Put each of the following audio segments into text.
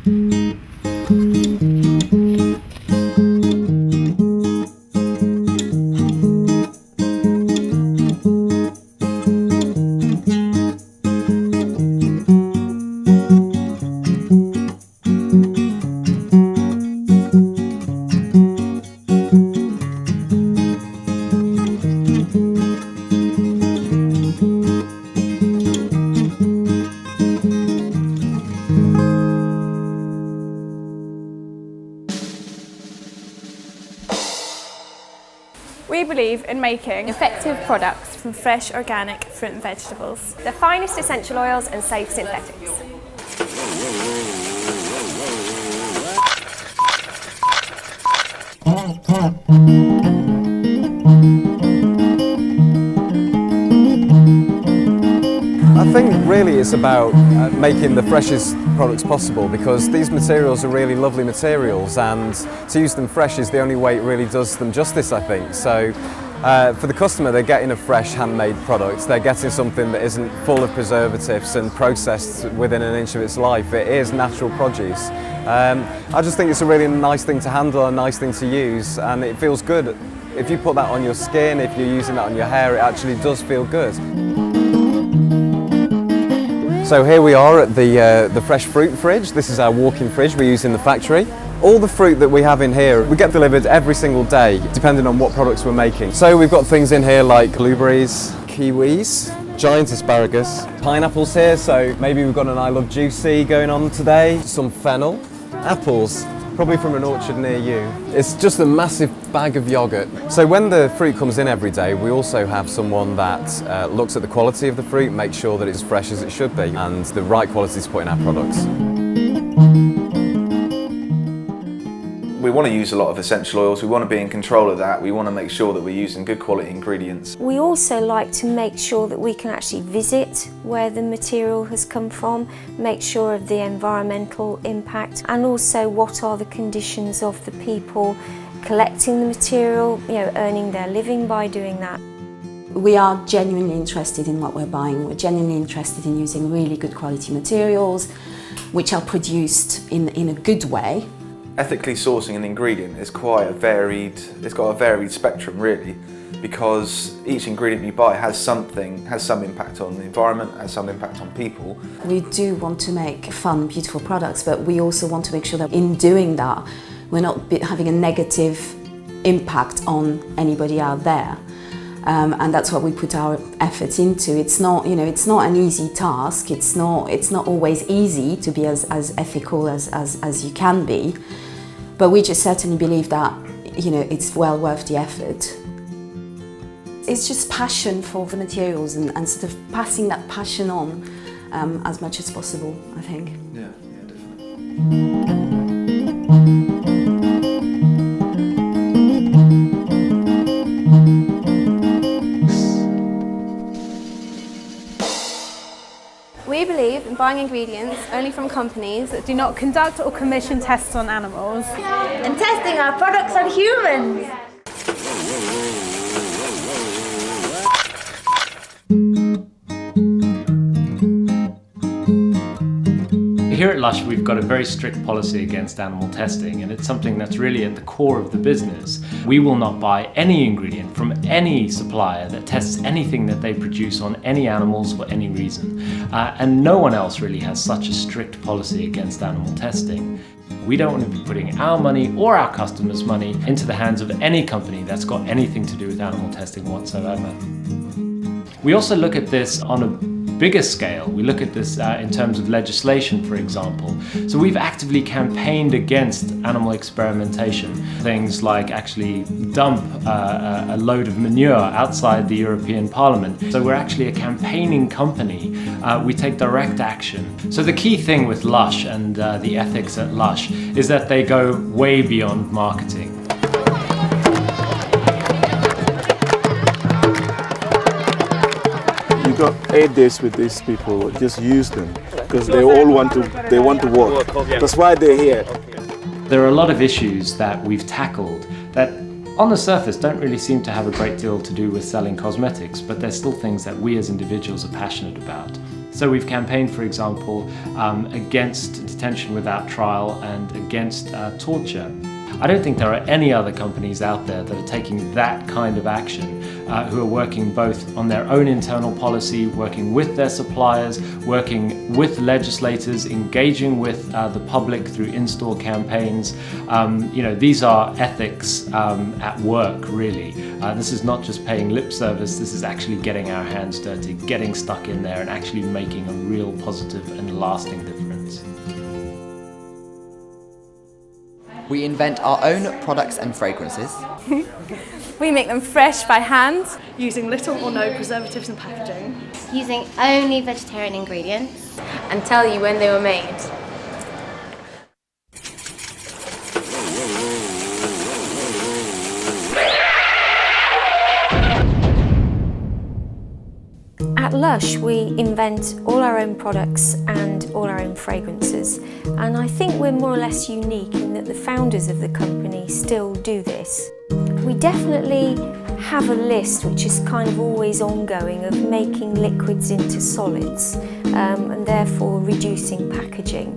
We believe in making effective products from fresh organic fruit and vegetables. The finest essential oils and safe synthetics. I think really it's about making the freshest products possible, because these materials are really lovely materials, and to use them fresh is the only way it really does them justice, I think. So for the customer, they're getting a fresh handmade product. They're getting something that isn't full of preservatives and processed within an inch of its life. It is natural produce. I just think it's a really nice thing to handle, a nice thing to use, and it feels good. If you put that on your skin, if you're using that on your hair, it actually does feel good. So here we are at the fresh fruit fridge. This is our walk-in fridge we use in the factory. All the fruit that we have in here, we get delivered every single day, depending on what products we're making. So we've got things in here like blueberries, kiwis, giant asparagus, pineapples here, so maybe we've got an I Love Juicy going on today, some fennel, apples, probably from an orchard near you. It's just a massive bag of yogurt. So when the fruit comes in every day, we also have someone that looks at the quality of the fruit, makes sure that it's fresh as it should be, and the right quality to put in our products. We want to use a lot of essential oils, we want to be in control of that, we want to make sure that we're using good quality ingredients. We also like to make sure that we can actually visit where the material has come from, make sure of the environmental impact, and also what are the conditions of the people collecting the material, earning their living by doing that. We are genuinely interested in what we're buying. We're genuinely interested in using really good quality materials which are produced in a good way. Ethically sourcing an ingredient is quite it's got a varied spectrum really, because each ingredient you buy has some impact on the environment, has some impact on people. We do want to make fun, beautiful products, but we also want to make sure that in doing that, we're not having a negative impact on anybody out there. And that's what we put our efforts into. It's not, it's not an easy task. It's not always easy to be as ethical as you can be. But we just certainly believe that, it's well worth the effort. It's just passion for the materials and sort of passing that passion on as much as possible, I think. Yeah, definitely. We believe in buying ingredients only from companies that do not conduct or commission tests on animals. And testing our products on humans. Here at Lush, we've got a very strict policy against animal testing, and it's something that's really at the core of the business. We will not buy any ingredient from any supplier that tests anything that they produce on any animals for any reason. And no one else really has such a strict policy against animal testing. We don't want to be putting our money or our customers' money into the hands of any company that's got anything to do with animal testing whatsoever. We also look at this on a bigger scale. We look at this in terms of legislation, for example. So we've actively campaigned against animal experimentation. Things like actually dump a load of manure outside the European Parliament. So we're actually a campaigning company. We take direct action. So the key thing with Lush and the ethics at Lush is that they go way beyond marketing. You got 8 days with these people, just use them, because they all want to work. That's why they're here. There are a lot of issues that we've tackled that on the surface don't really seem to have a great deal to do with selling cosmetics, but they're still things that we as individuals are passionate about. So we've campaigned, for example, against detention without trial and against torture. I don't think there are any other companies out there that are taking that kind of action, who are working both on their own internal policy, working with their suppliers, working with legislators, engaging with the public through in-store campaigns. You know, these are ethics at work, really. This is not just paying lip service, this is actually getting our hands dirty, getting stuck in there and actually making a real positive and lasting difference. We invent our own products and fragrances. We make them fresh by hand, using little or no preservatives and packaging. Using only vegetarian ingredients. And tell you when they were made. At Lush, we invent all our own products and all our own fragrances. And I think we're more or less unique in that the founders of the company still do this. We definitely have a list which is kind of always ongoing of making liquids into solids and therefore reducing packaging.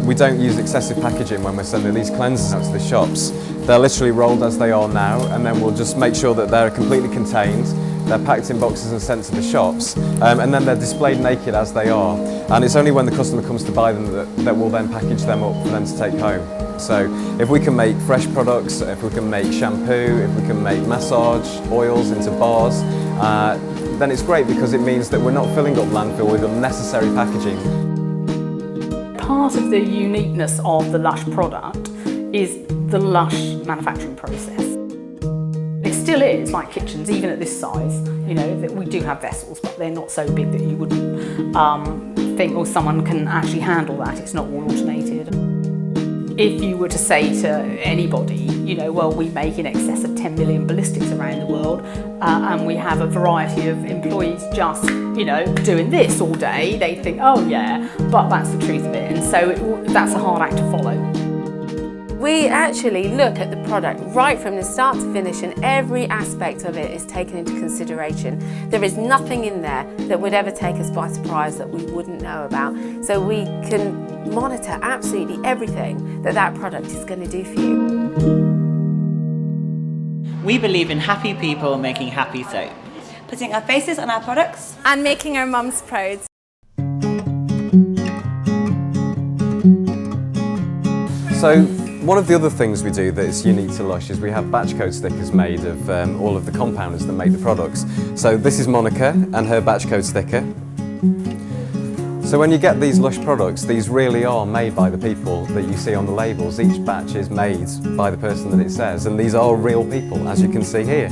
We don't use excessive packaging when we're sending these cleansers out to the shops. They're literally rolled as they are now, and then we'll just make sure that they're completely contained. They're packed in boxes and sent to the shops, and then they're displayed naked as they are. And it's only when the customer comes to buy them that we'll then package them up for them to take home. So if we can make fresh products, if we can make shampoo, if we can make massage oils into bars, then it's great because it means that we're not filling up landfill with unnecessary packaging. Part of the uniqueness of the Lush product is the Lush manufacturing process. It still is like kitchens, even at this size. You know, that we do have vessels, but they're not so big that you wouldn't think, oh, someone can actually handle that. It's not all automated. If you were to say to anybody, you know, well, we make in excess of 10 million ballistics around the world, and we have a variety of employees just, you know, doing this all day, they think, oh yeah, but that's the truth of it. And so that's a hard act to follow. We actually look at the product right from the start to finish, and every aspect of it is taken into consideration. There is nothing in there that would ever take us by surprise that we wouldn't know about. So we can monitor absolutely everything that product is going to do for you. We believe in happy people making happy soap. Putting our faces on our products. And making our mums proud. So one of the other things we do that is unique to Lush is we have batch code stickers made of all of the compounders that make the products. So this is Monica and her batch code sticker. So when you get these Lush products, these really are made by the people that you see on the labels. Each batch is made by the person that it says, and these are real people, as you can see here.